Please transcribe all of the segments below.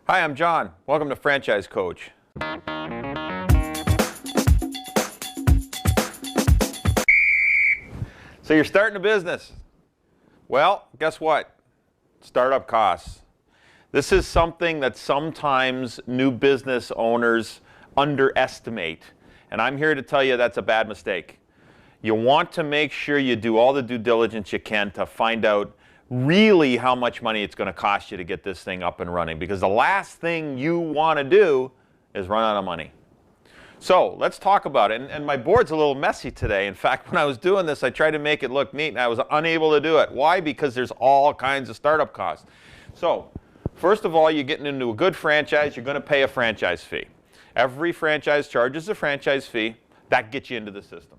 Hi, I'm John. Welcome to Franchise Coach. So you're starting a business. Well, guess what? Startup costs. This is something that sometimes new business owners underestimate. And I'm here to tell you that's a bad mistake. You want to make sure you do all the due diligence you can to find out really how much money it's going to cost you to get this thing up and running, because the last thing you want to do is run out of money. So let's talk about it. And my board's a little messy today. In fact, when I was doing this, I tried to make it look neat, and I was unable to do it. Why? Because there's all kinds of startup costs. So first of all, you're getting into a good franchise, you're going to pay a franchise fee. Every franchise charges a franchise fee. That gets you into the system.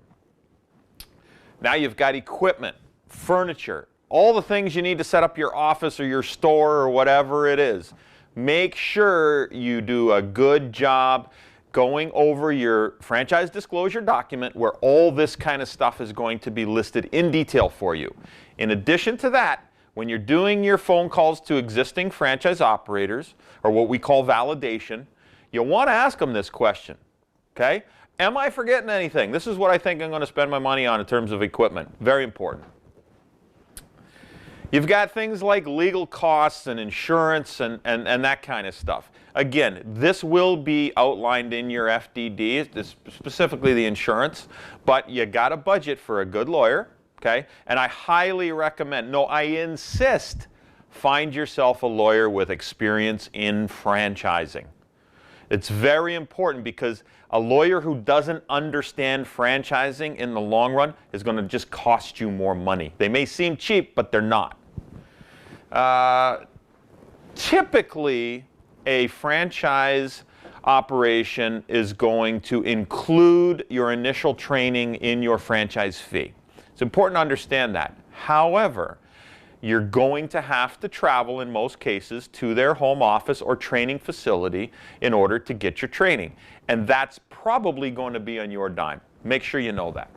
Now you've got equipment, furniture, all the things you need to set up your office or your store or whatever it is. Make sure you do a good job going over your franchise disclosure document where all this kind of stuff is going to be listed in detail for you. In addition to that, when you're doing your phone calls to existing franchise operators, or what we call validation, you'll want to ask them this question, okay? Am I forgetting anything? This is what I think I'm going to spend my money on in terms of equipment. Very important. You've got things like legal costs and insurance and that kind of stuff. Again, this will be outlined in your FDD, specifically the insurance, but you got a budget for a good lawyer, okay? And I highly recommend, no, I insist, find yourself a lawyer with experience in franchising. It's very important, because a lawyer who doesn't understand franchising in the long run is going to just cost you more money. They may seem cheap, but they're not. Typically, a franchise operation is going to include your initial training in your franchise fee. It's important to understand that. However, you're going to have to travel in most cases to their home office or training facility in order to get your training. And that's probably going to be on your dime. Make sure you know that.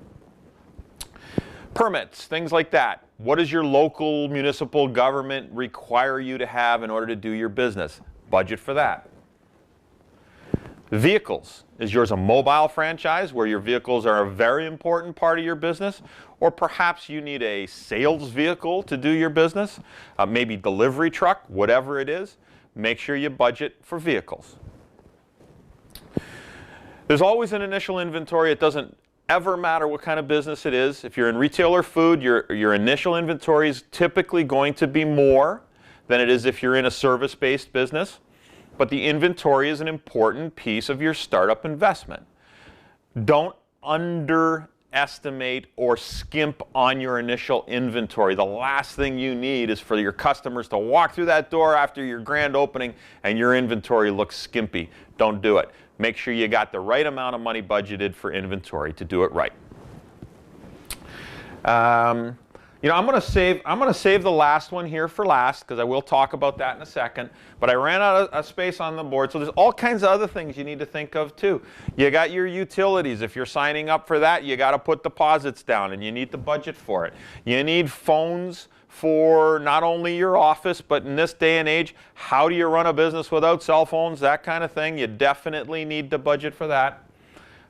Permits, things like that. What does your local municipal government require you to have in order to do your business? Budget for that. Vehicles. Is yours a mobile franchise where your vehicles are a very important part of your business? Or perhaps you need a sales vehicle to do your business? Maybe delivery truck, whatever it is. Make sure you budget for vehicles. There's always an initial inventory. It doesn't ever matter what kind of business it is. If you're in retail or food, your initial inventory is typically going to be more than it is if you're in a service-based business. But the inventory is an important piece of your startup investment. Don't underestimate or skimp on your initial inventory. The last thing you need is for your customers to walk through that door after your grand opening and your inventory looks skimpy. Don't do it. Make sure you got the right amount of money budgeted for inventory to do it right. I'm going to save the last one here for last, because I will talk about that in a second. But I ran out of space on the board, so there's all kinds of other things you need to think of too. You got your utilities. If you're signing up for that, you got to put deposits down, and you need the budget for it. You need phones for not only your office, but in this day and age, how do you run a business without cell phones? That kind of thing. You definitely need the budget for that.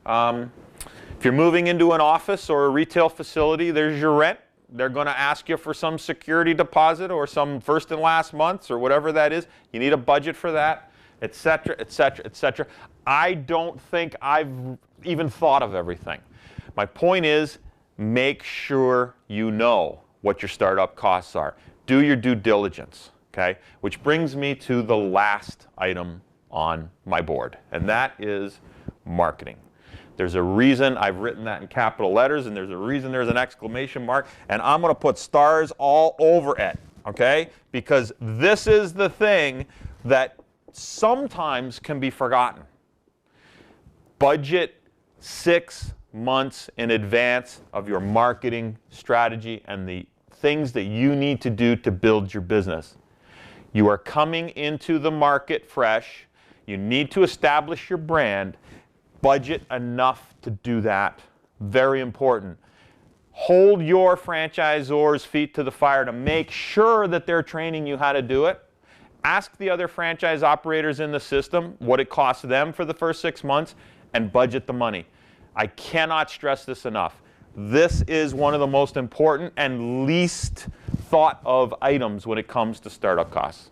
If you're moving into an office or a retail facility, there's your rent. They're going to ask you for some security deposit or some first and last months or whatever that is. You need a budget for that, etc., etc., etc. I don't think I've even thought of everything. My point is, make sure you know what your startup costs are. Do your due diligence, okay? Which brings me to the last item on my board, and that is marketing. There's a reason I've written that in capital letters, and there's a reason there's an exclamation mark, and I'm going to put stars all over it, okay? Because this is the thing that sometimes can be forgotten. Budget 6 months in advance of your marketing strategy and the things that you need to do to build your business. You are coming into the market fresh. You need to establish your brand. Budget enough to do that. Very important. Hold your franchisors' feet to the fire to make sure that they're training you how to do it, Ask the other franchise operators in the system what it costs them for the first 6 months and budget the money. I cannot stress this enough. This is one of the most important and least thought of items when it comes to startup costs.